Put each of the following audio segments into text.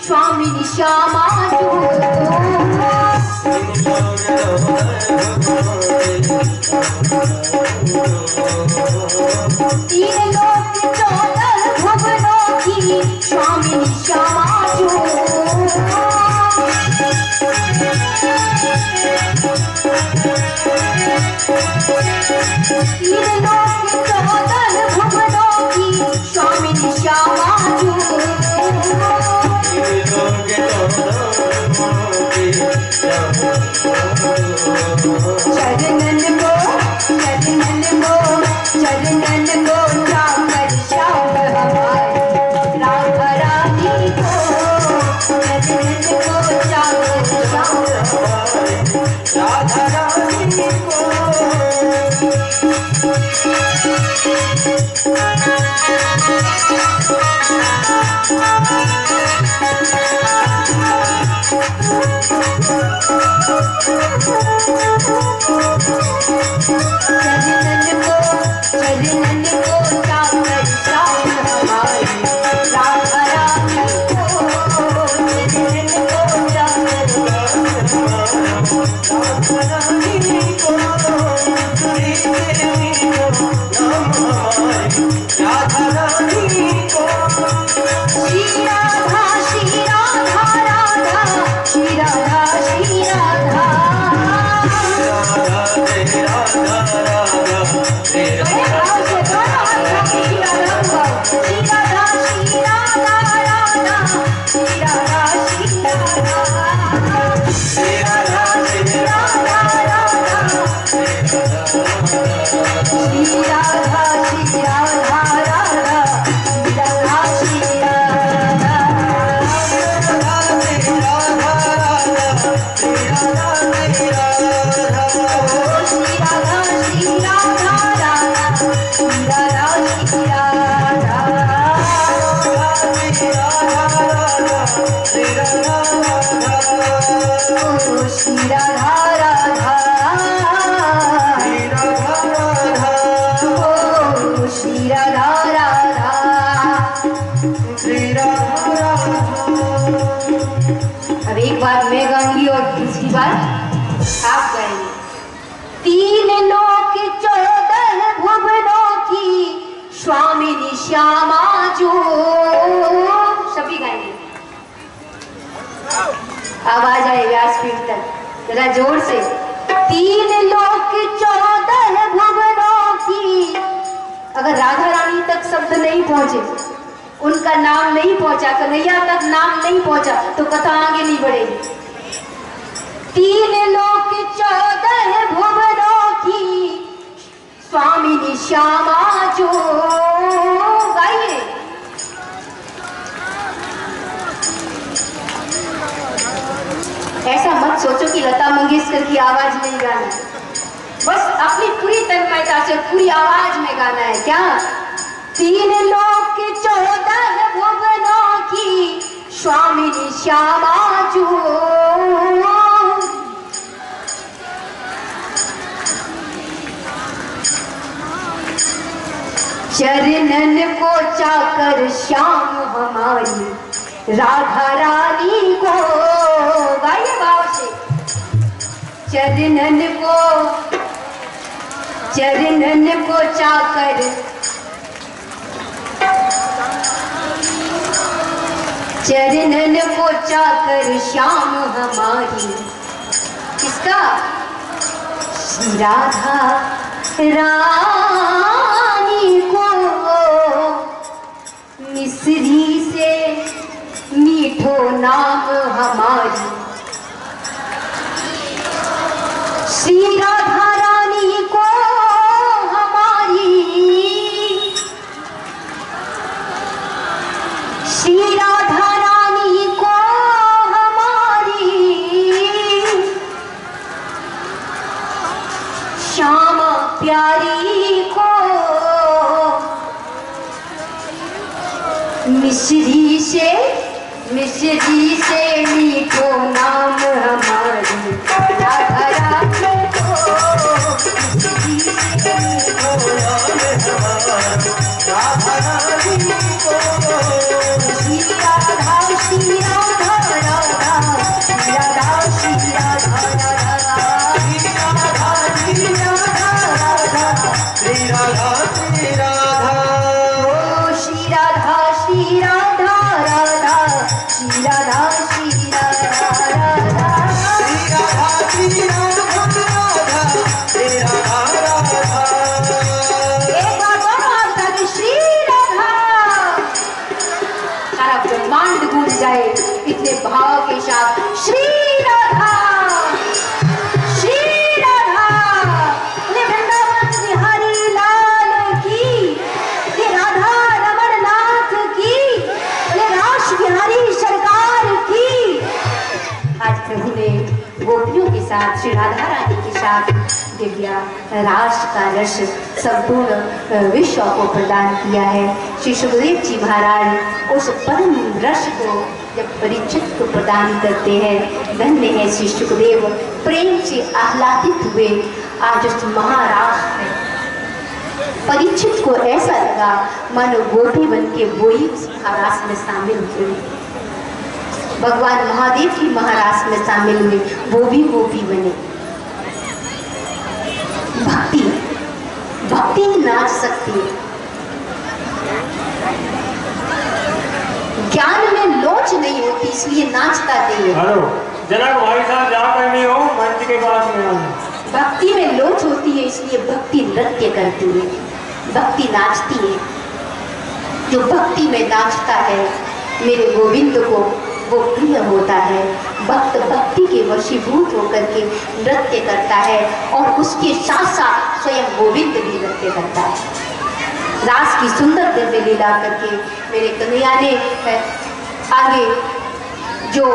स्वामी श्यामा आवाज आए व्यासपीठ तक, जरा जोर से। 3 लोक 14 भुवनों की। अगर राधा रानी तक शब्द नहीं पहुंचे, उनका नाम नहीं पहुंचा, कन्हैया तक नाम नहीं पहुंचा, तो कथा आगे नहीं बढ़ेगी। 3 लोक 14 भुवनों की स्वामिनी श्यामा जो। गाइए। ऐसा मत सोचो कि लता मंगेशकर की आवाज में गाना है, बस अपनी पूरी तन्मयता से पूरी आवाज में गाना है। क्या? 3 लोक 14 भुवनों की स्वामिनी श्यामा जो। चरणन को चाकर श्याम हमारी राधा रानी को। गाइए भाव से। चरणन को चाकर चरणन को चाकर श्याम हमारी। किसका? राधा रानी को मिस्री से मीठो नाम हमारी। श्री राधा रानी को हमारी, श्री राधा रानी को हमारी श्यामा प्यारी को मिश्री से मीठो नाम हमारी। राधा रानी को मिश्री से मीठो नाम हमारी। राधा रानी को श्री राधा श्री राधा राधा श्री राधा श्री राधा राधा श्री राधा श्री राधा राधा श्री राधा श्री राधा। ओ श्री राधा श्री राधा राधा श्री राधा श्री राधा राधा। साथ, श्री राधा रानी के साथ दिव्या रास का रस संपूर्ण विश्व को प्रदान किया है। श्री सुखदेव जी महाराज उस परम रस को जब परीक्षित को प्रदान करते हैं, धन्य है श्री सुखदेव, प्रेम से आह्लादित हुए आज उस महारास में। परीक्षित को ऐसा लगा मानो गोपी बन के वो ही महारास में शामिल हुए, भगवान महादेव की महारास में शामिल हुए, वो भी गोपी बने। भक्ति भक्ति नाच सकती है, ज्ञान में लोच नहीं होती इसलिए नाचता नहीं है। हेलो जनक भाई साहब जा करनी हो मंच के पास में आना। भक्ति में लोच होती है इसलिए भक्ति नृत्य करती है, भक्ति नाचती है। जो भक्ति में नाचता है मेरे गोविंद को वो प्रिय होता है। भक्त भक्ति के वशीभूत होकर के नृत्य करता है और उसके साथ साथ स्वयं गोविंद भी नृत्य करता है। रास की सुंदर दिव्य लीला करके मेरे कन्हैया ने आगे जो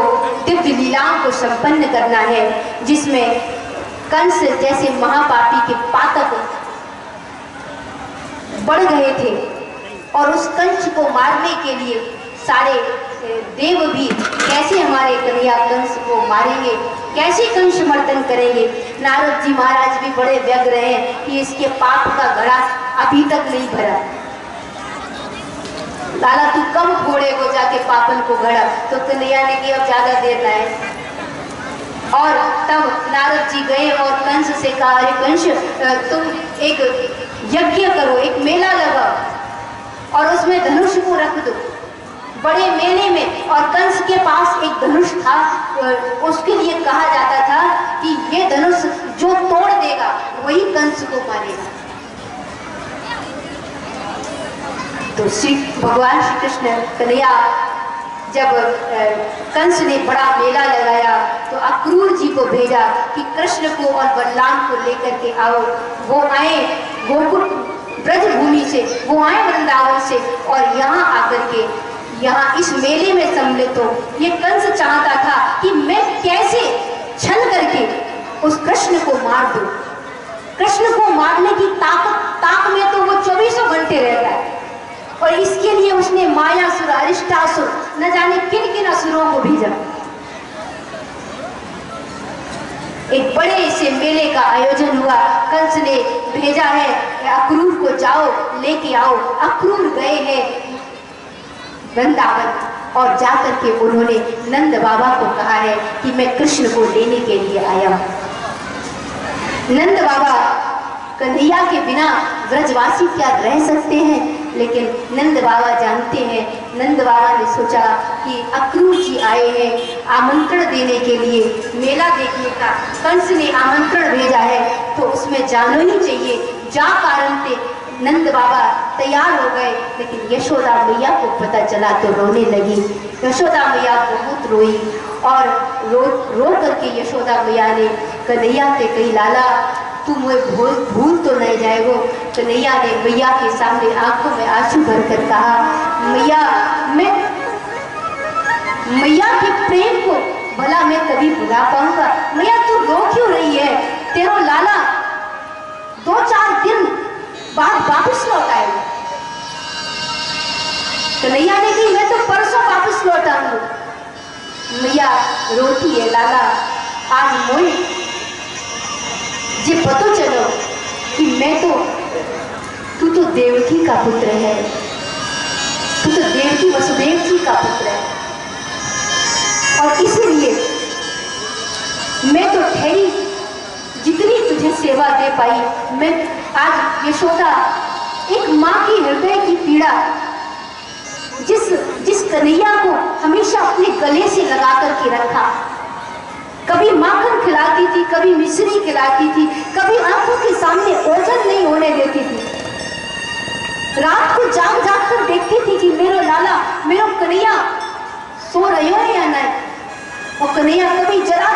दिव्य लीलाओं को संपन्न करना है, जिसमें कंस जैसे महापापी के पातक बढ़ गए थे और उस कंस को मारने के लिए सारे देव भी कैसे हमारे कन्हैया कंस को मारेंगे, कैसे कंस मर्दन करेंगे। नारद जी महाराज भी बड़े व्यग्र हैं कि इसके पाप का घड़ा अभी तक नहीं भरा। लाला तू कम फोड़े को जाके पापन को घड़ा, तो कन्हैया ने कि अब ज्यादा देर ना है। और तब नारद जी गए और कंस से कहा, अरे कंस तुम एक यज्ञ करो, एक मेला लगाओ और उसमें धनुष को रख दो बड़े मेले में। और कंस के पास एक धनुष था, उसके लिए कहा जाता था कि ये धनुष जो तोड़ देगा वही कंस को मारेगा। तो श्री भगवान श्री कृष्ण कन्हैया जब कंस ने बड़ा मेला लगाया तो अक्रूर जी को भेजा कि कृष्ण को और बलराम को लेकर के आओ। वो आए गोकुल ब्रज भूमि से, वो आए वृंदावन से और यहाँ आकर के यहाँ इस मेले में सम्मिलित हो। ये कंस चाहता था कि मैं कैसे छल करके उस कृष्ण को मार दूं। कृष्ण को मारने की ताक में तो वो 24 घंटे रहता है और इसके लिए उसने मायासुर, अरिष्टासुर, न जाने किन किन असुरों को भेजा। एक बड़े से मेले का आयोजन हुआ, कंस ने भेजा है अक्रूर को जाओ लेके आओ। अक्रूर गए हैं वृंदावन और जाकर के उन्होंने नंद बाबा को कहा है कि मैं कृष्ण को लेने के लिए आया हूं। नंद बाबा कन्हैया के बिना ब्रजवासी क्या रह सकते हैं, लेकिन नंद बाबा जानते हैं। नंद बाबा ने सोचा कि अक्रूर जी आए हैं आमंत्रण देने के लिए, मेला देखने का कंस ने आमंत्रण भेजा है तो उसमें जाना ही चाहिए। जा कारण थे नंद बाबा तैयार हो गए, लेकिन यशोदा मैया को पता चला तो रोने लगी। यशोदा मैया बहुत रोई और रो करके यशोदा मैया ने कन्हैया से कही, लाला तू मुझे भूल तो नहीं जाएगो। कन्हैया ने मैया के सामने आंखों में आंसू भरकर कहा, मैया मैया के प्रेम को भला मैं कभी भुला पाऊंगा। मैया तू रो क्यों रही है? तेरो लाला 2-4 दिन बाद वापस लौट आएगा। कन्हैया ने कही, मैं तो परसों वापस लौट आऊंगा। मैया रोती है, लाला आज मोई ये पता चलो कि मैं तो तू तो देवकी का पुत्र है, तू तो देवकी वसुदेव जी का पुत्र है और इसीलिए मैं तो ठहरी जितनी तुझे सेवा दे पाई। मैं आज यशोदा एक माँ की हृदय की पीड़ा, जिस कन्हैया को हमेशा अपने गले से लगा करके रखा, कभी माखन खिलाती थी, कभी मिश्री खिलाती थी, कभी आंखों के सामने ओझल नहीं होने देती थी। रात को जाग जाग कर देखती थी कि मेरो लाला, मेरो कन्हैया सो रहे हो या नहीं। और कन्हैया कभी जरा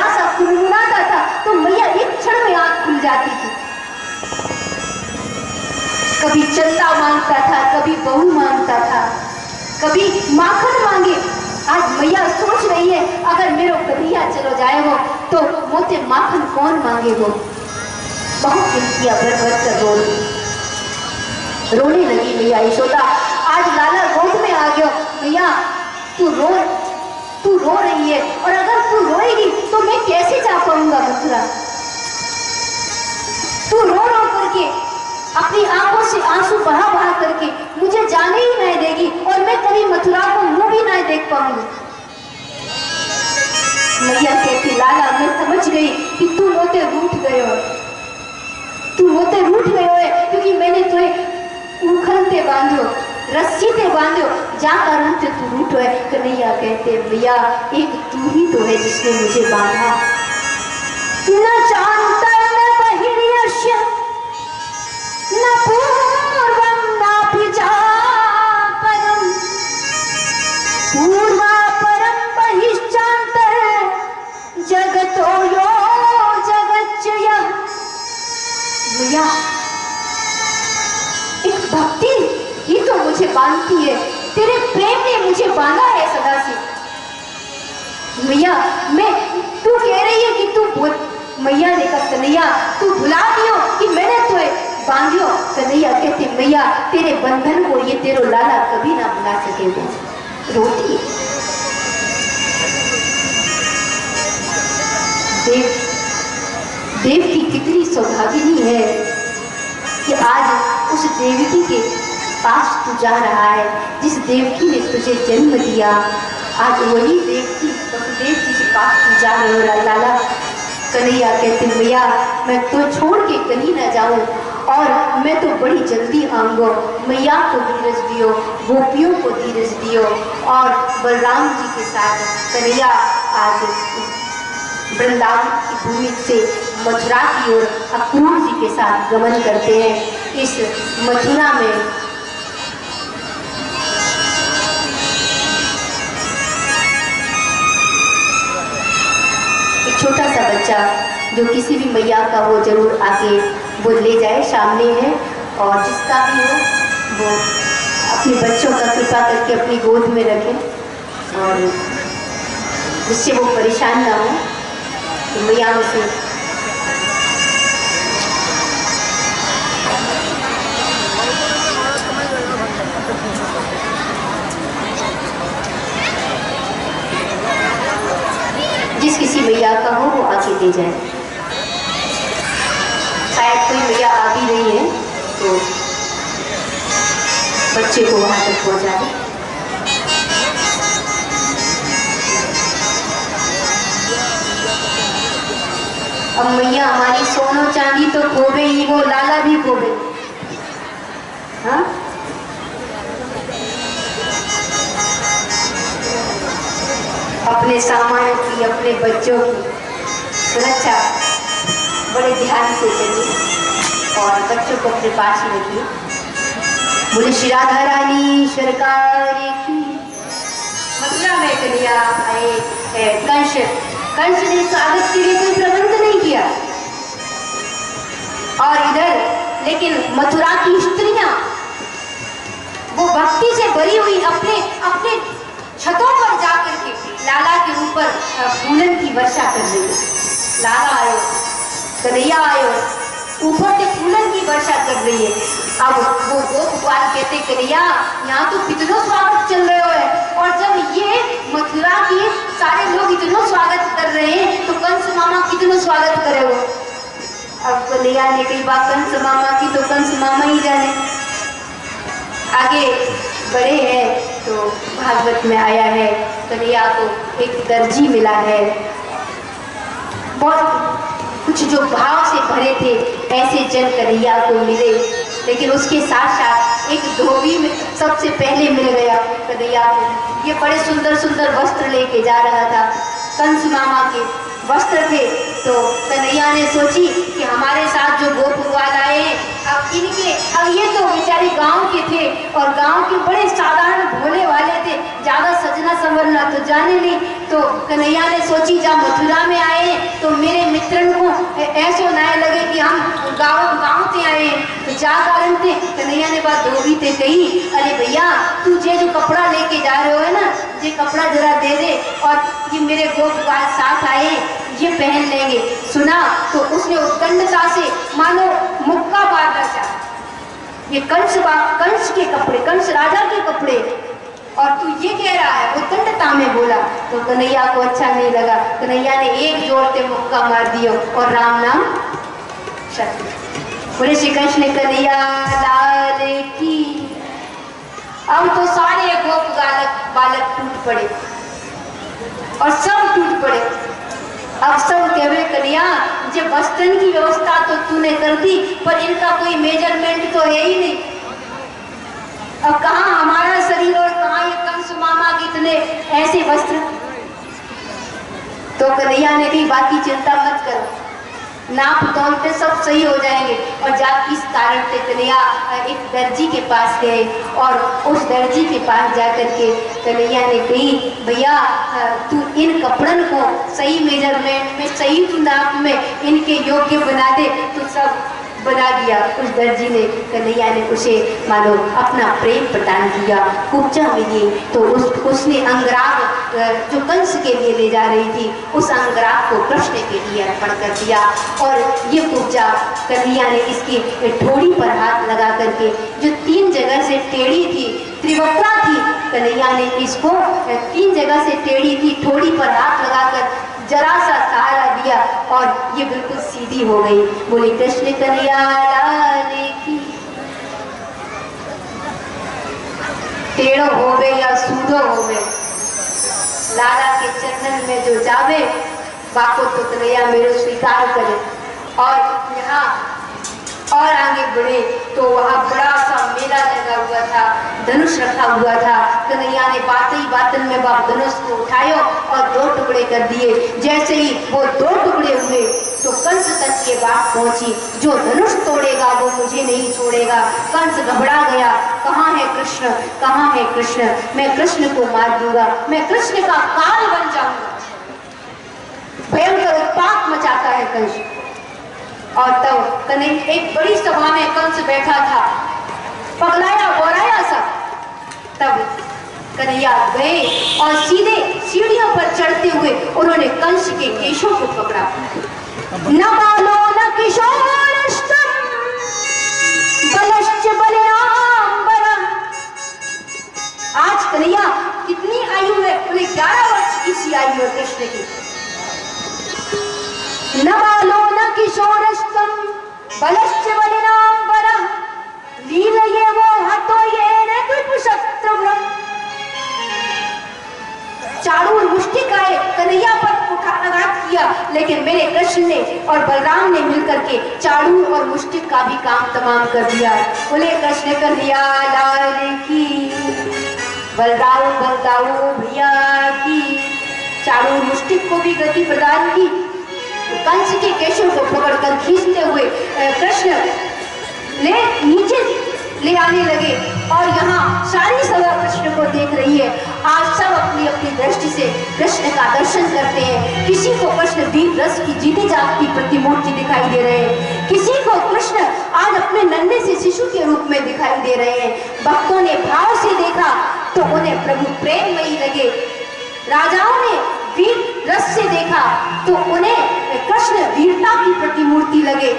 सा कुनकुनाता था तो मैया एक क्षण में आंख खुल जाती थी। कभी चंदा मांगता था, कभी बहू मांगता था, कभी माखन मांगे। आज मैया सोच रही है अगर मेरो कन्हैया चलो जाए वो तो मोते माखन कौन मांगे वो। बहुत दिन किया भर भर कर रोने लगी मैया यशोदा। आज लाला गोद में आ गया। मैया तू रो रही है, और अगर तू रोएगी तो मैं कैसे जा पाऊंगा मथुरा। तू रो करके अपनी आंखों से आंसू बहा बहा करके मुझे जाने ही नहीं देगी, और मैं कभी मथुरा को मुंह भी नहीं देख पाऊंगी। मैया कहती लाला मैं समझ गई कि तू मोते रूठ गए हो, क्योंकि मैंने तुम्हें उखलते बांधो, रस्सी ते बांधो, जा कारण से तू रूठो है। कन्हैया कहते भैया एक तू ही तो है जिसने मुझे बांधा। न जानता न बहिर्यश्य न पूर्वम नाभिजा परम, पूर्वा परम बहिश्चान्तर जगतो यो जगच्चय। भैया एक भक्ति ही तो मुझे बांधती है, तेरे प्रेम ने मुझे बांधा है सदा से। मैया मैं तू कह रही है कि तू मैया ने कहा कन्हैया तू भुला दियो कि मैंने तुम्हें बांधियो। कन्हैया कहते मैया तेरे बंधन को ये तेरो लाला कभी ना भुला सकेगा। रोती है। देव की कितनी सौभागिनी है कि आज उस देवकी के पास तू जा रहा है, जिस देवकी ने तुझे जन्म दिया। आज वही देवकी वसुदेव जी के पास तू जा रहे हो लाला। कन्हैया कहते भैया मैं तो छोड़ के कहीं ना जाऊं, और मैं तो बड़ी जल्दी आऊंगा। मैया को धीरज दियो, गोपियों को धीरज दियो, और बलराम जी के साथ कन्हैया आज वृंदावन की भूमि से मथुरा की ओर अक्रूर जी के साथ गमन करते हैं। इस मथुरा में एक छोटा सा बच्चा जो किसी भी मैया का हो जरूर आके वो ले जाए, सामने है, और जिसका भी हो वो अपने बच्चों का कृपा करके अपनी गोद में रखें, और जिससे वो परेशान ना हो। तो मैयाओं से जिस किसी मैया का हो वो आके ले जाए। शायद कोई मैया आ भी रही है तो बच्चे को वहां तक पहुंचा दे। अब मैया हमारी सोनो चांदी तो खोबे ही, वो लाला भी खोबे। हाँ अपने सामान की, अपने बच्चों की सुरक्षा बड़े ध्यान से करिए, और बच्चों को अपने पास ही रखिए। बोले श्री राधा रानी सरकार की। मथुरा में कन्हैया आए। कंस ने स्वागत के लिए कोई प्रबंध नहीं किया, और इधर लेकिन मथुरा की स्त्रियां वो भक्ति से भरी हुई अपने अपने छतों पर जाकर के लाला के ऊपर फूलन की वर्षा कर रही है। लाला आयो, कन्हैया आयो, ऊपर से फूलन की वर्षा कर रही है। अब वो गोपाल कहते कन्हैया यहाँ तो कितना स्वागत चल रहे हो है, और जब ये मथुरा के सारे लोग इतना स्वागत कर रहे हैं तो कंस मामा कितना स्वागत करे हो। अब कन्हैया ने कही बात कंस मामा की तो कंस मामा ही जाने। आगे बड़े हैं तो भागवत में आया है कन्हैया को एक दर्जी मिला है। बहुत कुछ जो भाव से भरे थे ऐसे जन कन्हैया को मिले, लेकिन उसके साथ साथ एक धोबी में सबसे पहले मिल गया कन्हैया को। ये बड़े सुंदर सुंदर वस्त्र लेके जा रहा था, कंस मामा के वस्त्र थे। तो कन्हैया ने सोची कि हमारे साथ जो गोपवाल आए हैं, अब ये तो बेचारे गांव के थे, और गांव के बड़े साधारण भोले वाले थे, ज्यादा सजना संवरना तो जाने नहीं। तो कन्हैया ने सोची जब मथुरा में आए हैं तो मेरे मित्रन को ऐसे ना लगे कि हम गांव से आए हैं, तो जा कारण थे। कन्हैया ने बात धोबी थे कही, अरे भैया तुझे जो कपड़ा लेके जा रहे हो है ना, ये कपड़ा जरा दे दे, और ये मेरे गोपवाल साथ आए ये पहन लेंगे। सुना तो उसने उत्कंठता से मानो मुक्का मारना चाहा। ये कंस के कपड़े, कंस राजा के कपड़े, और तू ये कह रहा है, उत्कंठता में बोला। तो कन्हैया को अच्छा नहीं लगा। कन्हैया ने एक जोर से मुक्का मार दिया और राम नाम सत्य। बोले श्री कृष्ण कन्हैया लाल की। अब तो सारे गोप बालक टूट पड़े और सब टूट पड़े। अब सब कहे कन्हैया जे वस्त्रन की व्यवस्था तो तूने कर दी, पर इनका कोई मेजरमेंट तो है ही नहीं। अब कहाँ हमारा शरीर और कहाँ ये कंस मामा के इतने ऐसे वस्त्र। तो कन्हैया ने भी बाकी चिंता मत करो, नाप तौल पे सब सही हो जाएंगे। और जाके इस कारण से कन्हैया एक दर्जी के पास गए और उस दर्जी के पास जाकर के कन्हैया ने कही, भैया तू इन कपड़न को सही मेजरमेंट में, सही नाप में इनके योग्य बना दे। तो सब बना दिया। उस दर्जी ने, कन्हैया ने उसे मानो अपना प्रेम प्रदान किया। कुब्जा मिली तो उसने अंगराग जो कंस के लिए ले जा रही थी, उस अंगराग को कृष्ण के लिए अर्पण कर दिया। और ये कुब्जा कन्हैया ने इसकी ठोड़ी पर हाथ लगा करके, जो 3 जगह से टेढ़ी थी, त्रिवक्रा थी, कन्हैया ने इसको 3 जगह से टेढ़ी थी, ठोड़ी पर हाथ लगाकर जरा सा सहारा दिया और ये बिल्कुल सीधी हो गई। बोले कृष्ण कन्हैया लाल की। टेढ़ो होवे या सूधो होवे, लाला के चरणन में जो जावे, बाको तो कन्हैया मेरे स्वीकार करे। और यहाँ और आगे बढ़े तो वहाँ बड़ा सा मेला लगा हुआ था, धनुष रखा हुआ था। कन्हैया ने बातन में बाप धनुष को उठायो और 2 टुकड़े कर दिए। जैसे ही वो 2 टुकड़े हुए तो कंस तक के बात पहुंची, जो धनुष तोड़ेगा वो मुझे नहीं छोड़ेगा। कंस घबरा गया, कहाँ है कृष्ण, कहाँ है कृष्ण, मैं कृष्ण को मार दूंगा, मैं कृष्ण का काल बन जाऊंगा। भयंकर उत्पात मचाता है कंस। और तब कन्हैया एक बड़ी सभा में कंस बैठा था, पगलाया बोराया सा। तब कन्हैया गए और सीधे सीढ़ियों पर चढ़ते हुए उन्होंने कंस के केशों को पकड़ा। न बालो न किशोरस्तम बलश्च बलिराम्बरम। आज कन्हैया कितनी आयु है? बोले 11 वर्ष की सी आयु है कृष्ण की। न बालो न किशोरस्तम बलश्च बलिराम्बरम लीलये वो हतो ये न कृपशत्रुघ्न। चाणूर मुष्टिकाए कन्हैया पर उठाघात किया, लेकिन मेरे कृष्ण ने और बलराम ने मिलकर के चाणूर और मुष्टिक का भी काम तमाम कर दिया। बोले कृष्ण कन्हैया लाल की। बलदाऊ भैया की। चाणूर मुष्टिक को भी गति प्रदान की। कंस के केशों को पकड़कर खींचते हुए कृष्ण नीचे ले आने लगे। और यहाँ सारी सभा कृष्ण को देख रही है। आज सब अपनी अपनी दृष्टि से कृष्ण का दर्शन करते हैं। किसी को कृष्ण वीर रस की जीती जागती प्रतिमूर्ति दिखाई दे रहे हैं, किसी को कृष्ण आज अपने नन्हे से शिशु के रूप में दिखाई दे रहे हैं। भक्तों ने भाव से देखा तो उन्हें प्रभु प्रेममयी लगे। राजाओं ने वीर रस से देखा तो उन्हें कृष्ण वीरता की प्रतिमूर्ति लगे।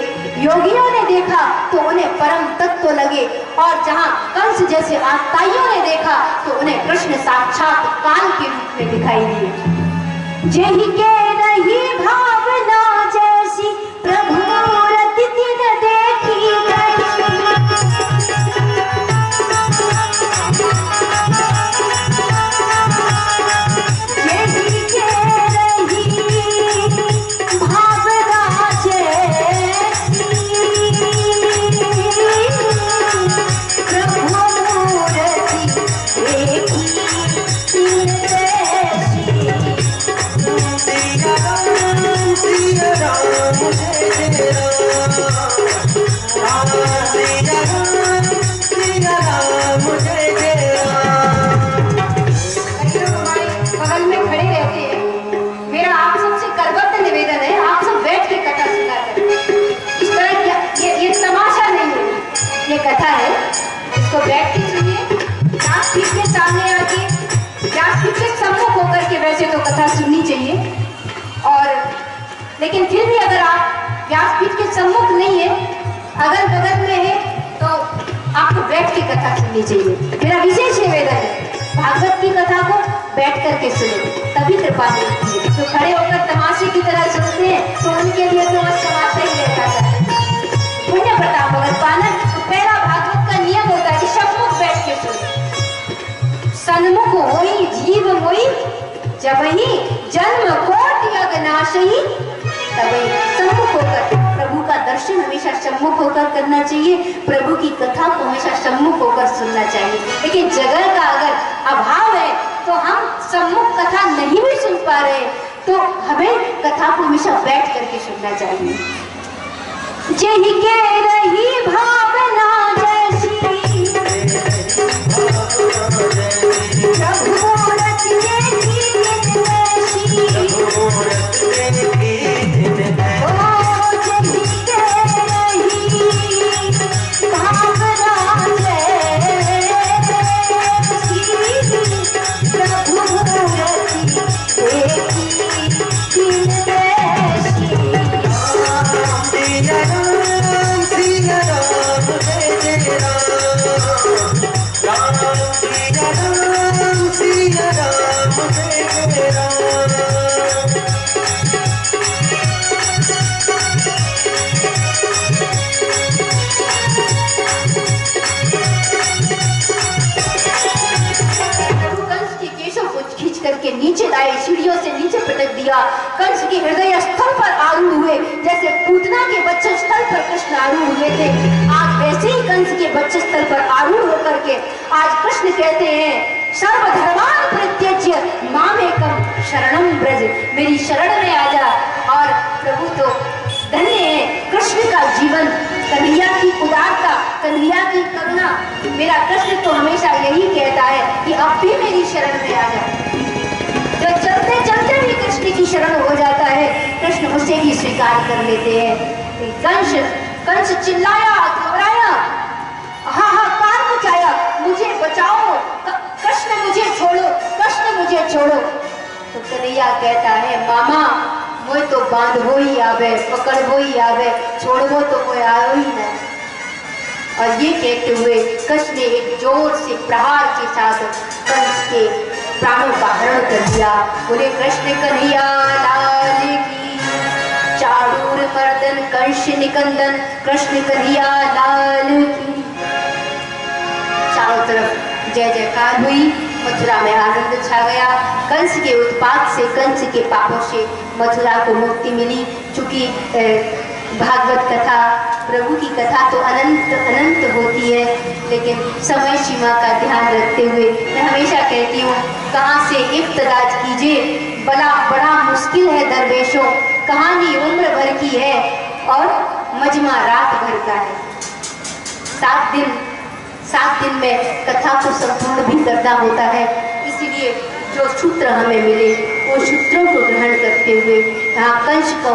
योगियों ने देखा तो उन्हें परम तत्व लगे। और जहाँ कंस जैसे आताइयों ने देखा तो उन्हें कृष्ण साक्षात काल के रूप में दिखाई दिए। जेहि के नहीं भावना जैसी प्रभु मूरति तिन देखी कथा है। इसको बैठ के सुनिए, व्यासपीठ के सामने आके, व्यासपीठ के सम्मुख होकर के वैसे तो कथा सुननी चाहिए। और लेकिन फिर भी अगर आप व्यासपीठ के सम्मुख नहीं है, अगल बगल में है, तो आपको बैठ के कथा सुननी चाहिए। मेरा विशेष निवेदन है, भागवत की कथा को बैठ करके सुने, तभी कृपा मिलती है। तो खड़े होकर तमाशे की तरह सुनते हैं तो उनके लिए तो बस तमाशा ही रहता है। पुण्य प्रताप अगर पाना तो पहला भागवत का नियम होता है कि सम्मुख बैठ के सुने। सन्मुख होई जीव मोई, जबहि जन्म कोटि अगनाशई, तभी सम्मुख होकर प्रभु का दर्शन हमेशा सम्मुख होकर करना चाहिए, प्रभु की कथा को हमेशा सम्मुख होकर सुनना चाहिए। लेकिन जगह का अगर अभाव है तो हम सम्मुख कथा नहीं भी सुन पा रहे, तो हमें कथा को हमेशा बैठ करके सुनना चाहिए। जही के रही भावना जैसी, प्रभु रचने की वैसी, ओ जही के रही भावना जैसी, प्रभु रचने की वैसी। करके नीचे लाए, सीढ़ियों से नीचे पटक दिया। कंस के हृदय स्थल पर आरूढ़ हुए, जैसे पूतना के बच्चे स्थल पर कृष्ण आरूढ़ हुए थे। आज वैसे ही कंस के बच्चे स्थल पर आरूढ़ होकर के आज कृष्ण कहते हैं, सर्वधर्मान परित्यज्य मामेकम शरणम ब्रज, मेरी शरण में आ जा। और प्रभु तो धन्य है, कृष्ण का जीवन, कन्हैया की उदारता, कन्हैया की करुणा। मेरा कृष्ण तो हमेशा यही कहता है कि अब भी मेरी शरण में आ जा। जो चलते चलते भी कृष्ण की शरण हो जाता है, कृष्ण उसे भी स्वीकार कर लेते हैं। कंस चिल्लाया, घबराया, हाहाकार मचाया, मुझे बचाओ कृष्ण, मुझे छोड़ो कृष्ण, मुझे छोड़ो। तो कन्हैया कहता है, मामा मोय तो बांधवो ही आवे, पकड़वो ही आवे, छोड़वो तो कोई आयो ही नहीं। और ये कहते हुए कृष्ण ने एक जोर से प्रहार के साथ कंस के प्राणों का हरण कर दिया। बोले कृष्ण कन्हैया लाल की, चारूर मर्दन कंस निकंदन, कृष्ण कन्हैया लाल की। चारों तरफ जय जयकार हुई, मथुरा में आनंद छा गया। कंस के उत्पात से, कंस के पापों से मथुरा को मुक्ति मिली। चूंकि भागवत कथा, प्रभु की कथा तो अनंत अनंत होती है, लेकिन समय सीमा का ध्यान रखते हुए मैं हमेशा कहती हूँ, कहाँ से इब्तिदाज कीजिए, बड़ा मुश्किल है दरवेशों, कहानी उम्र भर की है और मजमा रात भर का है। 7 दिन में कथा को संपूर्ण भी करना होता है। इसीलिए जो सूत्र हमें मिले वो सूत्रों को ग्रहण करते हुए यहाँ कंस को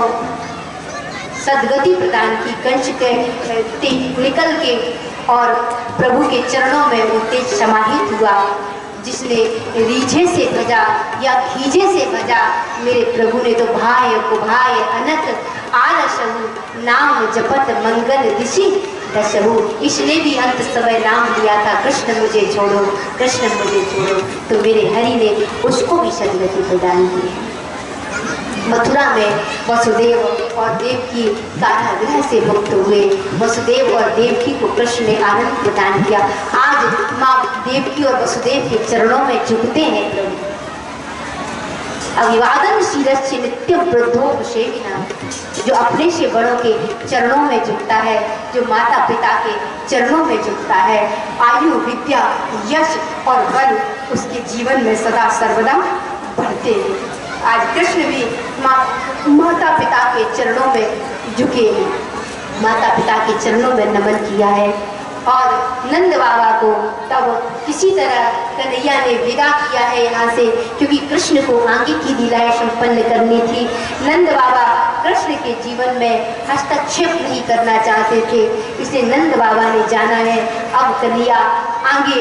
सदगति प्रदान की। कंस के निकल के और प्रभु के चरणों में वो तेज समाहित हुआ, जिसने रीझे से भजा या खीजे से भजा, मेरे प्रभु ने तो भाय को भाय अनक आलसहु, नाम जपत मंगल ऋषि दसहु। इसने भी अंत समय नाम लिया था, कृष्ण मुझे छोड़ो कृष्ण मुझे छोड़ो, तो मेरे हरि ने उसको भी सदगति प्रदान की है। मथुरा में वसुदेव और देवकी कारागृह से मुक्त हुए। वसुदेव और देवकी को कृष्ण ने आनंद प्रदान किया। आज माँ देवकी और वसुदेव के चरणों में झुकते हैं प्रभु। अभिवादन शिरस्य नित्यम वृद्धोपसेविना, जो अपने से बड़ों के चरणों में झुकता है, जो माता पिता के चरणों में झुकता है, आयु विद्या यश और बल उसके जीवन में सदा सर्वदा बढ़ते हैं। आज कृष्ण भी माता पिता के चरणों में झुके हैं, माता पिता के चरणों में नमन किया है। और नंद बाबा को तब किसी तरह कन्हैया ने विदा किया है यहाँ से, क्योंकि कृष्ण को आगे की लीलाएं संपन्न करनी थी। नंद बाबा कृष्ण के जीवन में हस्तक्षेप नहीं करना चाहते थे, इसलिए नंद बाबा ने जाना है अब कन्हैया आगे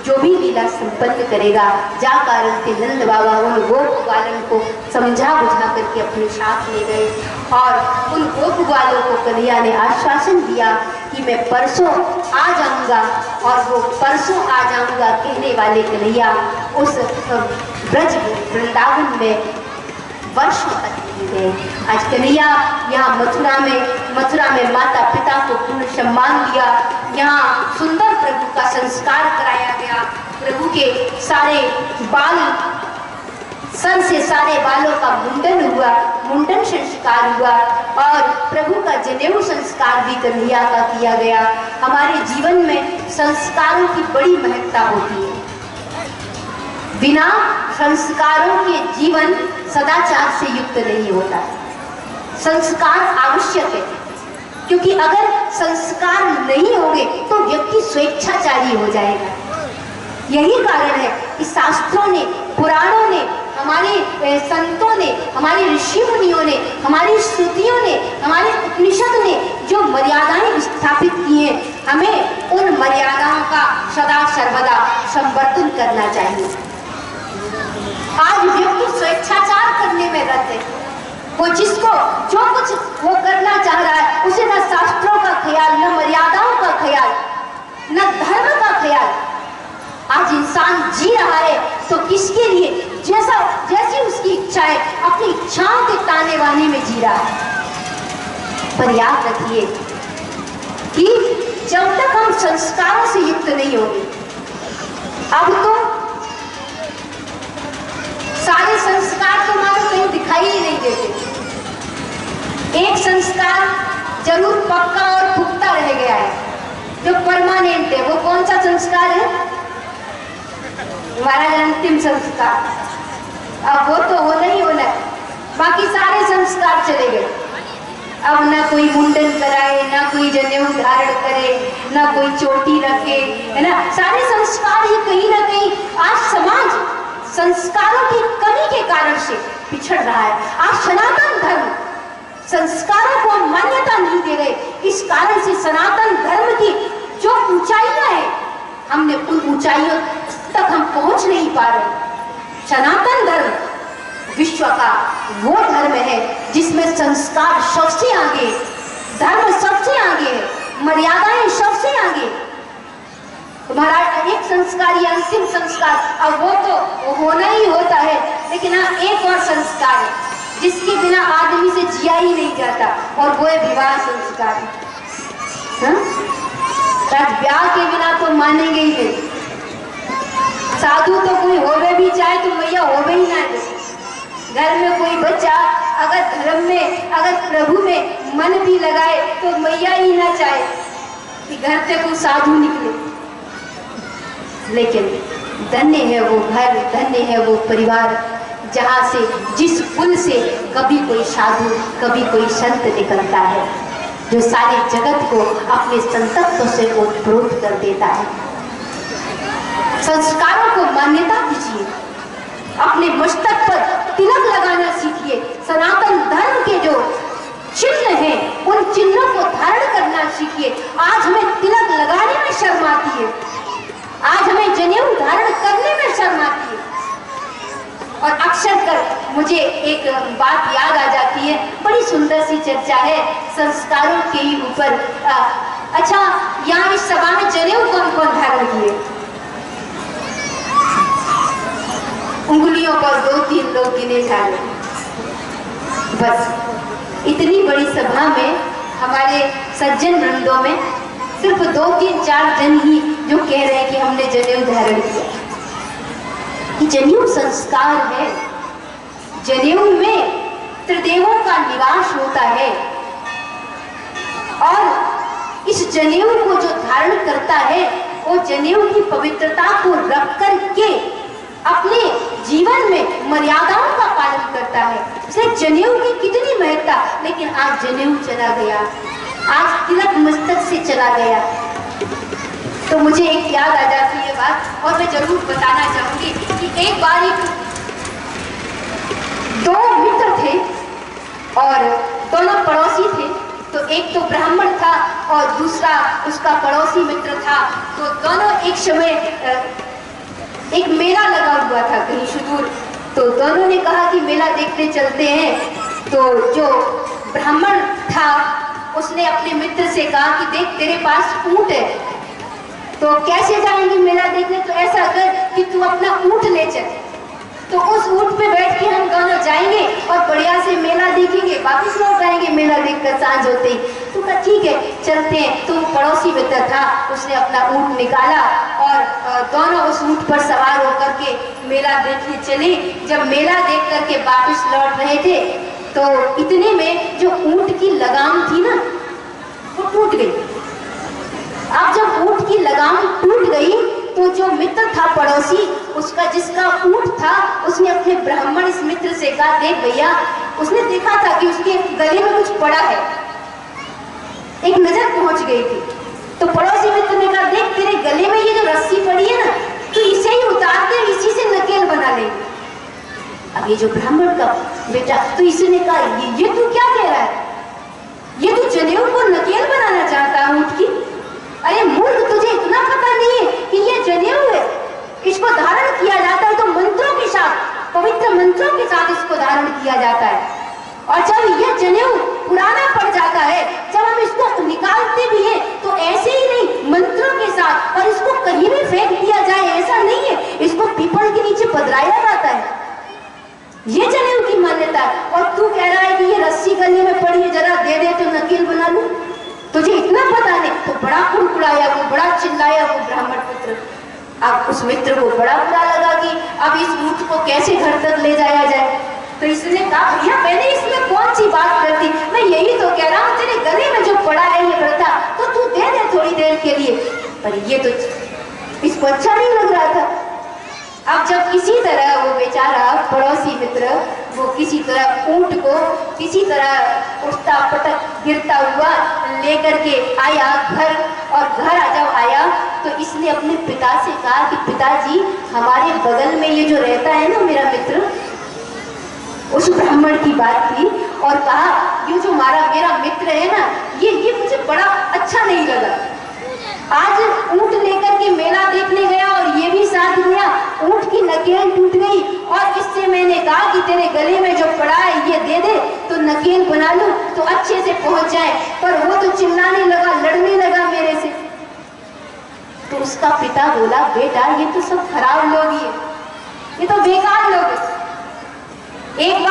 जो भी लीला संपन्न करेगा। जा कारण से नंद बाबा उन गोप बालन को समझा बुझा करके अपने साथ ले गए और उन गोप ग्वालों को कन्हैया ने आश्वासन दिया कि मैं परसों आ जाऊंगा। और वो परसों आ जाऊंगा कहने वाले कन्हैया उस ब्रज वृंदावन में वर्षों तक नहीं गए। आज कन्हैया यहाँ मथुरा में माता पिता को पूर्ण सम्मान दिया। यहाँ सुंदर प्रभु का संस्कार कराया गया। प्रभु के सारे बाल, सर से सारे बालों का मुंडन संस्कार हुआ और प्रभु का जनेऊ संस्कार भी कन्हैया का किया गया। हमारे जीवन में संस्कारों की बड़ी महत्ता होती है। बिना संस्कारों के जीवन सदाचार से युक्त नहीं होता। संस्कार आवश्यक है, क्योंकि अगर संस्कार नहीं होंगे तो व्यक्ति स्वेच्छाचारी हो जाएगा। यही कारण है कि शास्त्रों ने, पुराणों ने, हमारे संतों ने, हमारे ऋषि मुनियों ने, हमारी श्रुतियों ने, हमारे उपनिषद ने जो मर्यादाएं स्थापित की हैं, हमें उन मर्यादाओं का सदा सर्वदा संवर्धन करना चाहिए। आज व्यक्ति स्वेच्छाचार करने में रत है। वो जिसको जो कुछ वो करना चाह रहा है, उसे न शास्त्रों का ख्याल, न मर्यादाओं का ख्याल, न धर्म का ख्याल। आज इंसान जी रहा है तो किसके लिए? जैसी उसकी इच्छा है, अपनी इच्छाओं के ताने बाने में जी रहा है। पर याद रखिए कि जब तक हम संस्कारों से युक्त नहीं होंगे, अब तो सारे संस्कार तो मानो कहीं दिखाई ही नहीं देते। एक संस्कार जरूर पक्का और पुख्ता रह गया है, जो परमानेंट है। वो कौन सा संस्कार है? हमारा अंतिम संस्कार। अब वो तो होना ही होना है। बाकी सारे संस्कार चले गए। अब ना कोई मुंडन कराए, ना कोई जनेऊ धारण करे, ना कोई चोटी रखे, है ना। सारे संस्कार ही कहीं ना कहीं आज समाज संस्कारों की कमी के कारण से पिछड़ रहा है। आज सनातन धर्म संस्कारों को मान्यता नहीं दे रहे। इस कारण से सनातन धर्म की जो ऊंचाइयां हैं, हमने उन ऊंचाइयों तक हम पहुंच नहीं पा रहे। सनातन धर्म विश्व का वो धर्म है जिसमें संस्कार सबसे आगे, धर्म सबसे आगे है, मर्यादाएं सबसे आगे। तुम्हारा एक संस्कार या अंतिम संस्कार, अब वो तो होना ही होता है, लेकिन हाँ एक और संस्कार है जिसके बिना आदमी से जिया ही नहीं जाता, और वो है विवाह संस्कार। ब्याह के बिना तो मानेंगे ही नहीं। साधु तो कोई होवे भी चाहे तो मैया होवे ही ना दे। घर में कोई बच्चा अगर धर्म में, अगर प्रभु में मन भी लगाए तो मैया ही ना चाहे कि घर से कोई साधु निकले। लेकिन धन्य है वो घर, धन्य है वो परिवार जहाँ से, जिस पुल से कभी कोई साधु, कभी कोई संत निकलता है, जो सारे जगत को अपने संतत्व से ओतप्रोत कर देता है। संस्कारों को मान्यता दीजिए, अपने मस्तक पर तिलक लगाना सीखिए। सनातन धर्म के जो चिन्ह हैं, उन चिन्हों को धारण करना सीखिए। आज हमें तिलक लगाने में शर्म आती है, आज हमें जनेऊ धारण करने में शर्म आती है। और अक्सर कर मुझे एक बात याद आ जाती है, बड़ी सुंदर सी चर्चा है संस्कारों के ही ऊपर। अच्छा, यहाँ इस सभा में जनेऊ कौन कौन धारण किए? उंगलियों पर 2-3 लोग गिने जाने। बस इतनी बड़ी सभा में हमारे सज्जन वृंदों में सिर्फ 2-3-4 जन ही जो कह रहे हैं कि हमने जनेऊ धारण किया। कि जनेऊ संस्कार है। जनेऊ में त्रिदेवों का निवास होता है, और इस जनेऊ को जो धारण करता है, वो जनेऊ की पवित्रता को रख कर के अपने जीवन में मर्यादाओं का पालन करता है। इसलिए जनेऊ की कितनी महत्ता। लेकिन आज जनेऊ चला गया, आज तिलक मस्तक से चला गया। तो मुझे एक याद आ जाती है बात, और मैं जरूर बताना चाहूंगी कि एक बार दो मित्र थे और दोनों पड़ोसी थे। तो एक तो ब्राह्मण था और दूसरा उसका पड़ोसी मित्र था। तो दोनों एक समय एक मेला लगा हुआ था कहीं सुदूर, तो दोनों ने कहा कि मेला देखने चलते हैं। तो जो ब्राह्मण था उसने अपने मित्र से कहा कि देख तेरे पास ऊंट है, तो कैसे जाएंगे मेला देखने, तो ऐसा कर कि तू अपना ऊंट ले चल, तो उस ऊंट पे बैठ के हम दोनों जाएंगे और बढ़िया से मेला देखेंगे, वापस लौट आएंगे मेला देखकर सांझ होते ही। तो कहा ठीक है चलते हैं। तो पड़ोसी मित्र था, उसने अपना ऊंट निकाला और दोनों उस ऊंट पर सवार होकर के मेला देखने चले। जब मेला देख करके वापस लौट रहे थे तो इतने में जो ऊंट की लगाम थी ना वो टूट गई। अब जब ऊंट की लगाम टूट गई तो जो मित्र था पड़ोसी, उसका जिसका ऊंट था, उसने अपने ब्राह्मण इस मित्र से कहा देख भैया, उसने देखा था कि उसके गले में कुछ पड़ा है, एक नजर पहुंच गई थी। तो पड़ोसी मित्र ने कहा देख तेरे गले में ये जो रस्सी पड़ी है ना, तो इसे ही उतार के इसी से नकेल बना लेंगे। अब ये जो ब्राह्मण का बेटा, तो इसने कहा ये तू क्या कह रहा है, ये तू जनेऊ को नकेल बनाना चाहता है ऊंट की? अरे मूर्ख, तुझे इतना पता नहीं है कि ये जनेऊ है, इसको धारण किया जाता है तो मंत्रों के साथ, पवित्र मंत्रों के साथ इसको धारण किया जाता है। और जब ये जनेऊ पुराना पड़ जाता है, जब हम इसको निकालते भी हैं तो ऐसे ही नहीं, मंत्रों के साथ, और इसको कहीं भी फेंक दिया जाए ऐसा नहीं है, इसको पीपल के नीचे पधराया जाता है। ये जनेऊ की मान्यता है। और तू कह रहा है कि ये रस्सी गले में पड़ी है, जरा दे दे तो नकेल बना लूं, तुझे इतना पता नहीं? तो बड़ा कुड़कुड़ाया वो, बड़ा चिल्लाया वो ब्राह्मण मित्र। अब उस मित्र को बड़ा बुरा लगा कि अब इस ऊंट को कैसे घर तक ले जाया जाए। तो इसने कहा भैया मैंने इसमें कौन सी बात कर दी, मैं यही तो कह रहा हूँ तेरे गले में जो पड़ा है ये प्रथा, तो तू दे दे थोड़ी देर के लिए। पर ये तो इसको अच्छा नहीं लग रहा था। अब जब किसी तरह वो बेचारा पड़ोसी मित्र वो किसी तरह ऊंट को किसी तरह उठता पटक गिरता हुआ लेकर के आया घर, और घर जब आया तो इसने अपने पिता से कहा कि पिताजी हमारे बगल में ये जो रहता है ना मेरा मित्र, उस ब्राह्मण की बात थी, और कहा ये जो मेरा मित्र है ना, ये मुझे बड़ा अच्छा नहीं लगा। आज ऊंट लेकर के मेला देखने गया और ये भी साथ गया, ऊंट की नकेल टूट गई, और इससे मैंने कहा कि तेरे गले में जो पड़ा है ये दे दे तो नकेल बना लूं तो अच्छे से पहुंच जाए, पर वो तो चिल्लाने लगा, लड़ने लगा मेरे से। तो उसका पिता बोला बेटा ये तो सब खराब लोग ही है, ये तो बेकार लोग है। एक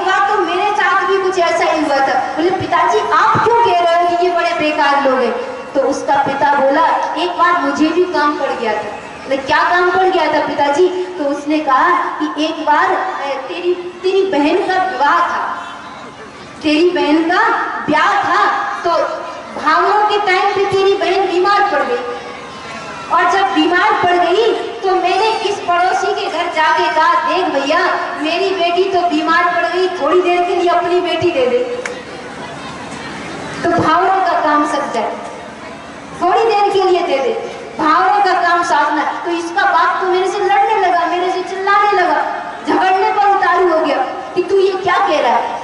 बार तो मेरे साथ भी कुछ ऐसा ही हुआ था। बोले पिताजी आप क्यों कह रहे हो कि ये बड़े बेकार लोग हैं? तो उसका पिता बोला एक बार मुझे भी काम पड़ गया था। बोले क्या काम पड़ गया था पिताजी? तो उसने कहा कि एक बार तेरी बहन का विवाह था, तेरी बहन का ब्याह था, तो भावों के टाइम पे तेरी बहन बीमार पड़ गई, और जब बीमार पड़ गई तो मैंने इस पड़ोसी के घर जाके कहा देख भैया मेरी बेटी तो बीमार पड़ गई, थोड़ी देर के लिए अपनी बेटी दे दे तो भावों का काम सक जाए, थोड़ी देर के लिए दे दे, भावों का काम साधना। तो इसका बाप तो मेरे से लड़ने लगा, मेरे से चिल्लाने लगा, झगड़ने पर उतारू हो गया कि तू ये क्या कह रहा है।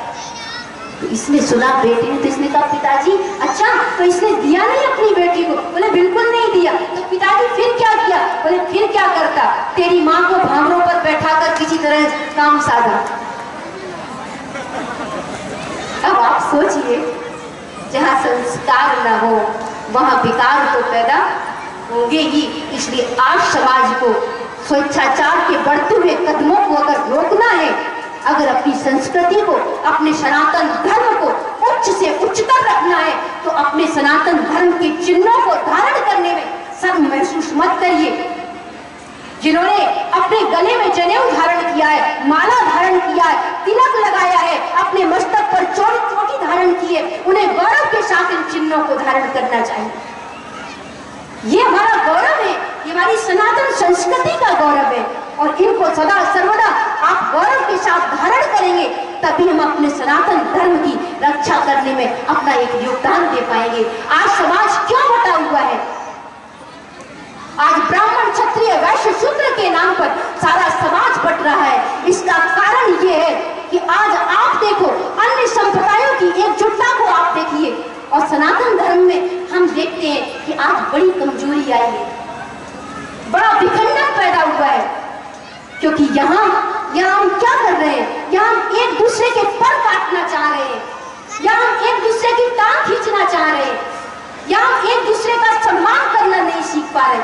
तो इसने सुना बेटे ने, तो इसने कहा पिताजी अच्छा तो इसने दिया नहीं अपनी बेटी को? बोले बिल्कुल नहीं दिया। तो पिताजी फिर क्या किया? बोले फिर क्या करता, तेरी माँ को भावरों पर बैठाकर किसी तरह काम साधा। अब आप सोचिए जहाँ संस्कार न हो वहाँ विकार तो पैदा होंगे ही। इसलिए आज समाज को स्वेच्छाचार के बढ़ते हुए कदमों को अगर रोकना है, अगर अपनी संस्कृति को, अपने सनातन धर्म को उच्च से उच्चतर रखना है, तो अपने सनातन धर्म के चिन्हों को धारण करने में शर्म महसूस मत करिए। जिन्होंने अपने गले में जनेऊ धारण किया है, माला धारण किया है, तिलक लगाया है, अपने मस्तक पर चोटी धारण की है, उन्हें गौरव के साथ इन चिन्हों को धारण करना चाहिए। ये हमारा गौरव है, ये हमारी सनातन संस्कृति का गौरव है, और इनको सदा सर्वदा आप गौरव के साथ धारण करेंगे तभी हम अपने सनातन धर्म की रक्षा करने में अपना एक योगदान दे पाएंगे। आज समाज क्यों बटा हुआ है? आज ब्राह्मण क्षत्रिय वैश्य शूद्र के नाम पर सारा समाज बट रहा है। इसका कारण ये है कि आज आप देखो अन्य संप्रदायों की एकजुटता को आप देखिए, और सनातन धर्म में हम देखते हैं कि आज बड़ी कमजोरी आई है, बड़ा विखंडन पैदा हुआ है, क्योंकि यहाँ या हम एक दूसरे के पर काटना चाह रहे हैं, या हम एक दूसरे की टांग खींचना चाह रहे हैं, या हम एक दूसरे का सम्मान करना नहीं सीख पा रहे।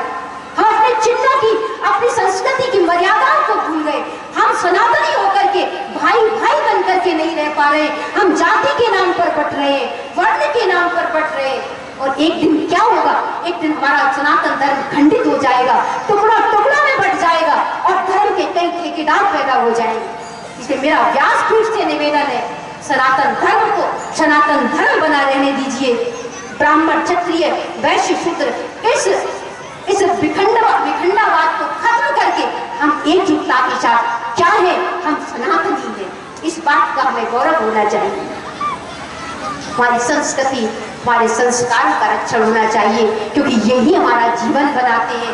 हम अपने चिन्हों की, अपनी संस्कृति की मर्यादाओं को भूल गए। हम सनातनी होकर के भाई भाई बन करके नहीं रह पा रहे। हम जाति के नाम पर बट रहे हैं, वर्ण के नाम पर बट रहे हैं। और एक दिन क्या होगा, एक दिन हमारा सनातन धर्म खंडित हो जाएगा, टुकड़ा टुकड़ा में बट जाएगा और धर्म के कई ठेकेदार पैदा हो जाएंगे। इसलिए मेरा व्यासपीठ से निवेदन है, सनातन धर्म को सनातन धर्म बना रहने दीजिए। ब्राह्मण, क्षत्रिय, वैश्य, शूद्र, इस विखंडावाद को खत्म करके हम एकजुटता के साथ क्या है, हम सनातनी हैं, इस बात का हमें गौरव होना चाहिए। हमारी संस्कृति, हमारे संस्कारों का रक्षण होना चाहिए, क्योंकि यही हमारा जीवन बनाते हैं,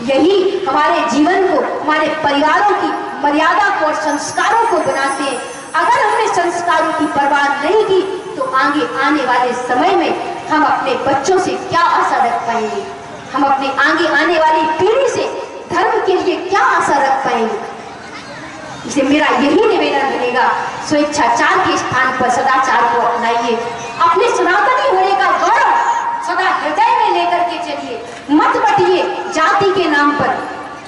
यही हमारे जीवन को, हमारे परिवारों की मर्यादा को और संस्कारों को बनाते हैं। अगर हमने संस्कारों की परवाह नहीं की तो आगे आने वाले समय में हम अपने बच्चों से क्या आशा रख पाएंगे, हम अपने आगे आने वाली पीढ़ी से धर्म के लिए क्या आशा रख पाएंगे। इसलिए मेरा यही निवेदन रहेगा, स्वेच्छाचार के स्थान पर सदाचार को अपनाइए। अपने सनातनी होने का गौरव सदा हृदय में लेकर के चलिए, मत बटिए जाति के नाम पर,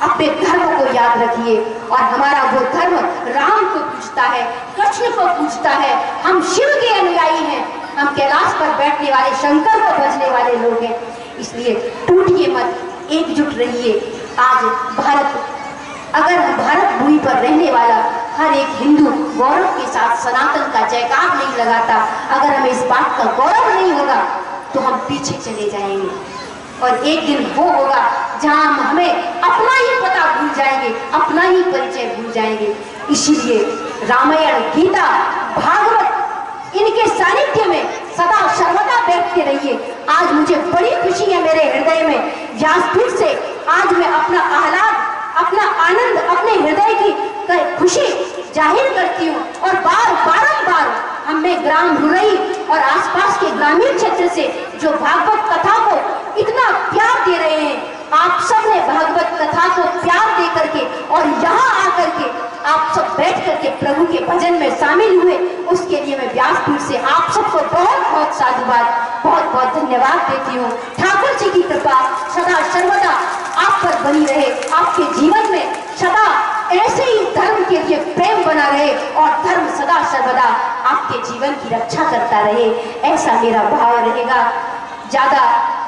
अपने धर्म को याद रखिए। और हमारा वो धर्म राम को पूजता है, कृष्ण को पूजता है, हम शिव के अनुयायी हैं, हम कैलाश पर बैठने वाले शंकर को भजने वाले लोग हैं। इसलिए टूटिए मत, एकजुट रहिए। आज अगर भारत भूमि पर रहने वाला हर एक हिंदू गौरव के साथ सनातन का जयकार नहीं लगाता, अगर हमें इस बात का गौरव नहीं होगा तो हम पीछे चले जाएंगे। और एक दिन वो होगा जहां हम हमें अपना ही पता भूल जाएंगे, अपना ही परिचय भूल जाएंगे। इसीलिए रामायण, गीता, भागवत, इनके सानिध्य में सदा सर्वदा बैठते रहिए। आज मुझे बड़ी खुशी है मेरे हृदय में, व्यासपीठ से आज मैं अपना आह्लाद, अपना आनंद, अपने हृदय की खुशी जाहिर करती हूँ। और बारंबार हमें ग्राम रुरई और आसपास के ग्रामीण क्षेत्र से जो भागवत कथा को इतना प्यार दे रहे हैं, आप सब ने भागवत कथा को प्यार दे करके और यहाँ आकर के आप सब बैठ करके प्रभु के भजन में शामिल हुए, उसके लिए मैं व्यासपीठ से आप सबको बहुत बहुत साधुवाद, बहुत बहुत धन्यवाद देती हूँ। ठाकुर जी की कृपा सदा सर्वदा आप पर बनी रहे, आपके जीवन में सदा ऐसे ही धर्म के लिए प्रेम बना रहे और धर्म सदा सर्वदा आपके जीवन की रक्षा करता रहे, ऐसा मेरा भाव रहेगा। ज्यादा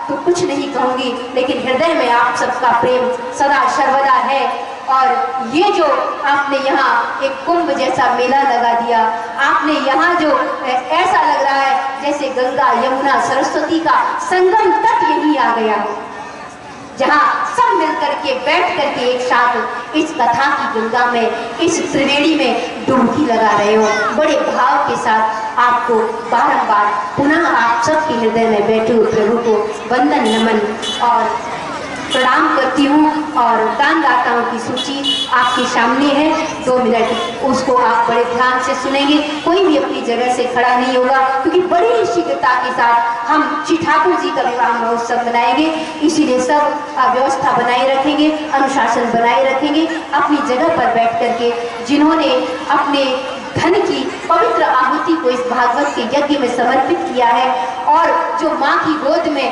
तो कुछ नहीं कहूंगी, लेकिन हृदय में आप सबका प्रेम सदा सर्वदा है। और ये जो आपने यहाँ एक कुंभ जैसा मेला लगा दिया, आपने यहाँ जो ऐसा लग रहा है जैसे गंगा, यमुना, सरस्वती का संगम तट यही आ गया हो, जहाँ सब मिलकर के बैठ करके एक साथ इस कथा की गंगा में, इस त्रिवेणी में डुबकी लगा रहे हो। बड़े भाव के साथ आपको बारंबार पुनः आप सबके हृदय में बैठे हुए प्रभु को वंदन, नमन और प्रणाम करती हूँ। और दानदाताओं की सूची आपके सामने है, 2 मिनट उसको आप बड़े ध्यान से सुनेंगे। कोई भी अपनी जगह से खड़ा नहीं होगा, क्योंकि बड़ी शीघ्रता के साथ हम श्री ठाकुर जी का विवाह महोत्सव मनाएंगे। इसीलिए सब व्यवस्था बनाए रखेंगे, अनुशासन बनाए रखेंगे। अपनी जगह पर बैठ करके जिन्होंने अपने धन की पवित्र आहुति को इस भागवत के यज्ञ में समर्पित किया है और जो माँ की गोद में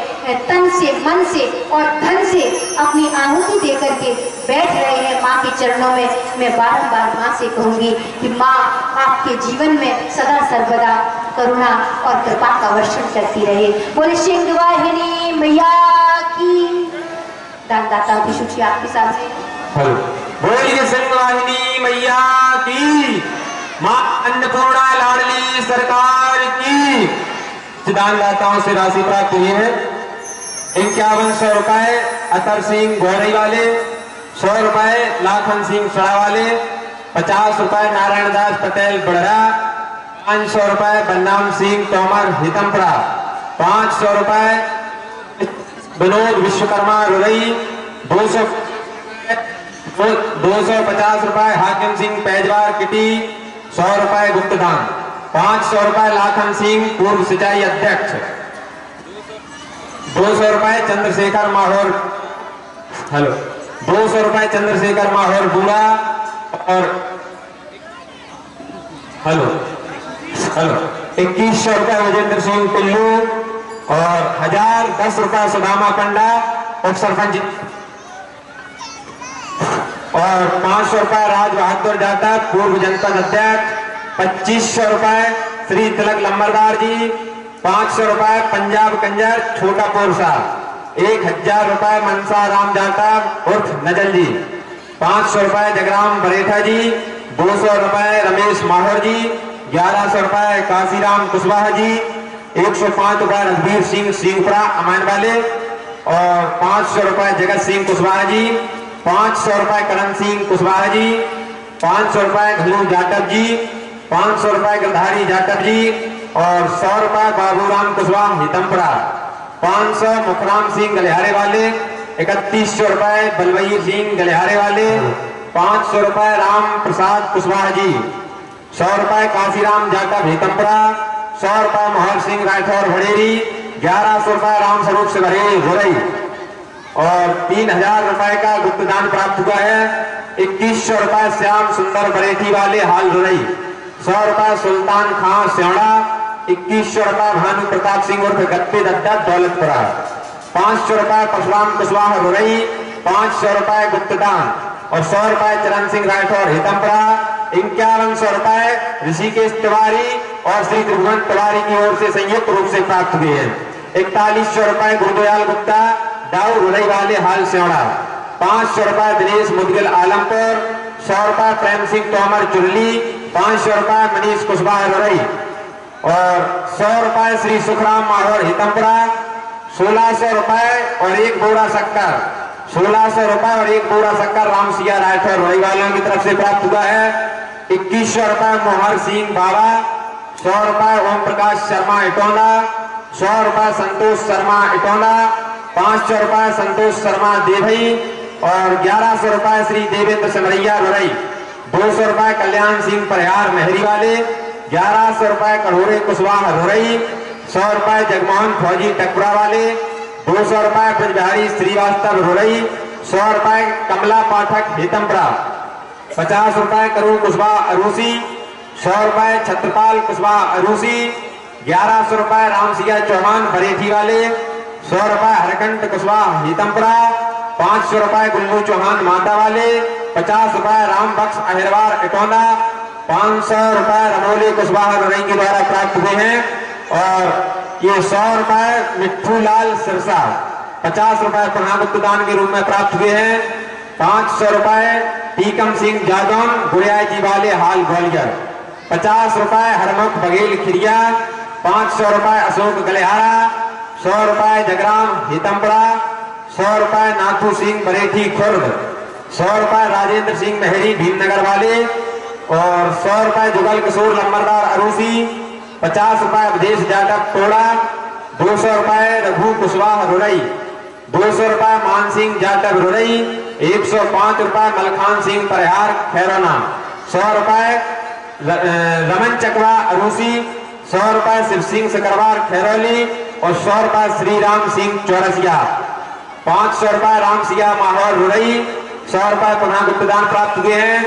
तन से, मन से और धन से अपनी आहुति दे करके बैठ रहे हैं माँ के चरणों में, मैं बारंबार माँ से कहूँगी कि माँ आपके जीवन में सदा सर्वदा करुणा और कृपा का वर्षण करती रहे। बोले सिंहवाहिनी मैया की। दानदाताओं की सूची आपके सामने। बोलिए सिंहवाहिनी मैया की, माँ अन्नपूर्णा लाडली सरकार की। दानदाताओं से राशि प्राप्त हुई है 5100 रुपए अतर सिंह गौरई वाले, 100 रुपए लाखन सिंह सड़ा वाले, 50 रुपए नारायण दास पटेल बड़रा, 500 रुपए बन्नाम सिंह तोमर हितमपुरा, 500 रुपए विनोद विश्वकर्मा रुरई, 250 रुपए हाकिम सिंह पैजवार किटी, 100 रुपए गुप्तदान, 500 रुपए लाखन सिंह पूर्व सिंचाई अध्यक्ष, 200 रुपए चंद्रशेखर माहौर 200 रुपए चंद्रशेखर माहौर बूढ़ा और हेलो हेलो 2100 रुपए विजेंद्र सिंह पिल्लू और 1010 रुपए सुदामा पंडा उप सरपंच और 500 रुपए राज बहादुर जाटव पूर्व जनपद अध्यक्ष। 2500 रुपए श्री तिलक लंबरदार जी। 500 रुपए पंजाब कंजर छोटा पोरसा। 1000 रुपए मनसा राम जाटव उर्फ नजल जी। 500 रुपए जगराम बरेठा जी। 200 रुपए रमेश माहौर जी। 1100 रुपए काशीराम कुशवाहा जी। 105 रुपए रघुवीर सिंह सिंहपुरा अमान वाले और 500 रुपए जगत सिंह कुशवाहा जी। 500 रुपए करण सिंह कुशवाहा जी। 500 रुपए घलू जाटव जी। 500 रुपए गिरधारी जाटव जी और 100 रुपए बाबूराम कुशवाहा हितमपुरा। 500 मुखराम सिंह गलिहारे वाले। 3100 रुपए बलवीर सिंह गलिहारे वाले। 500 रुपए राम प्रसाद कुशवाहा जी। 100 रुपए काशीराम जाटव हितमपुरा। 100 रुपए मोहर सिंह राठौर भड़ेरी। 1100 रुपए राम स्वरूप से भरे घोरई और 3000 रुपए का गुप्तदान प्राप्त हुआ है। 2100 रुपए श्याम सुंदर बरेठी वाले हाल रुरई। 100 रुपए सुल्तान खां स्योड़ा। 2100 रुपए भानु प्रताप सिंह उर्फ गप्पे दद्दा दौलतपुरा। 500 रुपए परशुराम कुशवाहा रुरई। 500 रुपए गुप्तदान और 100 रुपए चरण सिंह राठौर हितमपुरा। 5100 रुपए ऋषिकेश तिवारी और श्री त्रिभुवन तिवारी की ओर से संयुक्त रूप से प्राप्त हुए हैं। 4100 रुपए गुरुदयाल गुप्ता दाऊ रुरई वाले हाल स्योड़ा। 500 रुपए दिनेश मुदगिल आलमपुर। 100 रुपए प्रेम सिंह तोमर चुरली। 500 रुपए मनीष कुशवाहा रुरई और 100 रुपए श्री सुखराम माहौर हितमपुरा। 1600 रुपए और 1 बोरा शक्कर। 1600 रुपए और 1 बोरा शक्कर राम सिया राठौर रुरई वालों की तरफ से प्राप्त हुआ है। 2100 रुपए मोहर सिंह बाबा। 100 रुपए ओम प्रकाश शर्मा इटौना। 100 रुपए संतोष शर्मा इटौना। 500 रुपए संतोष शर्मा देवई और 1100 रुपए श्री देवेंद्र सिमरैया रुरई। 200 रुपए कल्याण सिंह परिहार मेहरी वाले। 1100 रुपए कड़ोरे कुशवाहा रुरई। 100 रुपए जगमोहन फौजी टकपुरा वाले। 200 रुपए ब्रजबिहारी श्रीवास्तव रुरई। 100 रुपए कमला पाठक हितमपुरा। 50 रुपए करू कुशवाहा अरूसी। 100 रुपए छत्रपाल कुशवाहा अरूसी। 1100 रुपए रामसिया चौहान बरेठी वाले। 100 रुपए हरकंठ कुशवाहा हितमपुरा। 500 रुपए गुल्लू चौहान माता वाले। 50 रुपए राम बख्श अहिरवार इटौना। 500 रुपए रमोली कुशवाहा रुरई के द्वारा प्राप्त हुए हैं और ये 100 रुपए मिट्ठू लाल सिरसा 50 रुपए गुप्तदान के रूप में प्राप्त हुए हैं। 500 रुपए टीकम सिंह जादौन गुड़िया जी वाले हाल ग्वालियर। 50 रुपए हरमुख बघेल खिरिया। 500 रुपए अशोक गलेहारा। 100 रुपए जगराम हितमपुरा। 100 रुपए नाथू सिंह बरेठी खुर्द। 100 रुपए राजेंद्र सिंह मेहरी भीमनगर वाले और 100 रुपए जुगल किशोर लंबरदार अरूसी। 50 रुपए अवधेश जाटव टोड़ा। 200 रुपए रघु कुशवाहा रुरई। 200 रुपए मान सिंह जाटव रुरई। 105 रुपए मलखान सिंह परिहार खैरोना। 100 रुपए रमन चकवा अरूसी। 100 रुपए शिव सिंह सकरवार खैरोली और 100 रुपए श्री राम सिंह चौरसिया। 500 रुपए राम सिया माहौर रुरई। 100 रुपए पुनः गुप्तदान प्राप्त हुए हैं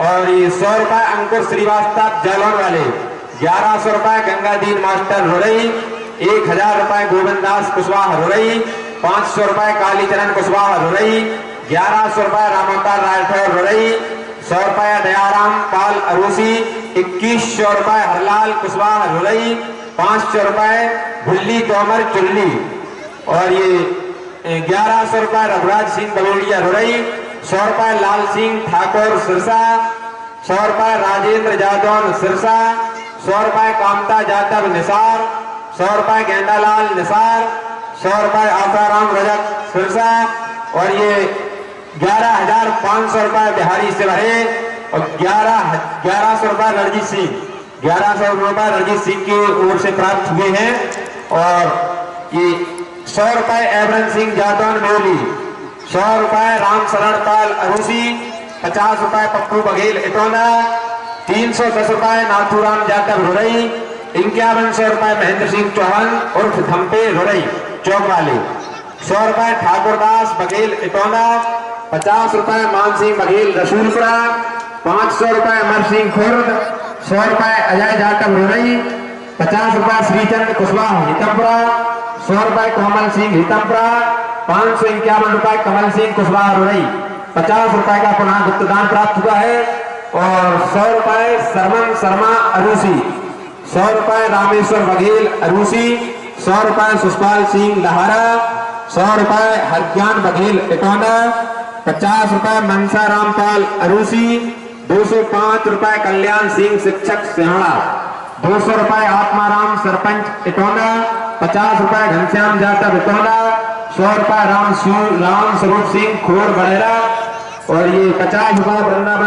और ये 100 रुपए अंकुर श्रीवास्तव जालौन वाले। 1100 रुपए गंगादीन मास्टर रुरई। 1000 रुपए गोविंद दास कुशवाहा रुरई। 500 रुपए कालीचरण कुशवाहा रुरई। 1100 रुपए रामाकार राठौर रुरई। 100 रुपए दयाराम पाल अरूसी। 2100 रुपए हरलाल कुशवाहा रुरई। 500 रुपए भुल्ली तोमर चुल्ली और ये 1100 रुपए रघुराज सिंह बलोड़िया रुरई। 100 रुपए लाल सिंह ठाकुर सिरसा। 100 रुपए राजेंद्र जादौन सिरसा। 100 रुपए कामता जाटव निसार। 100 रुपए गेंदालाल निसार। 100 रुपए आसाराम रजक सिरसा और ये 11,500 रुपए बिहारी से भरे और 1100 रुपए रणजीत सिंह 1100 रुपए रणजीत सिंह की ओर से प्राप्त हुए हैं और ये 100 रुपए एवरन सिंह जादौन मेवली। 100 रुपए राम शरण पाल अरूसी। 50 रुपए पप्पू बघेल इटौना। 310 रुपए नाथूराम जाटव रुरई। 5100 रुपए महेंद्र सिंह चौहान उर्फ धम्पे रुरई चौक वाले। 100 रुपए ठाकुरदास बघेल इटौना। 50 रुपए मान सिंह बघेल रसूलपुरा। 500 रुपए अमर सिंह खुर्द। 100 रुपए अजय जाटव रुरई। 50 रुपए श्रीचंद कुशवाहा हितमपुरा। 100 रुपए कोमल सिंह हितमपुरा। 551 रुपए कमल सिंह कुशवाहा रुरई। 50 रुपए का पुनः गुप्तदान प्राप्त हुआ है। और 100 रुपए सरमन शर्मा अरूसी। 100 रुपए रामेश्वर बघेल अरूसी। 100 रुपए सुषपाल सिंह लहारा। 100 रुपए हरज्ञान बघेल इटौना। 50 रुपए मनसा रामपाल अरूसी। 205 रुपए कल्याण सिंह शिक्षक सिहाड़ा। 200 रुपए आत्माराम सरपंच इटौना। 50 रुपए घनश्याम जाटव इटौना। 100 रुपए राम स्वरूप सिंह खोर बड़ेरा। और ये 50 रुपए वृंदावन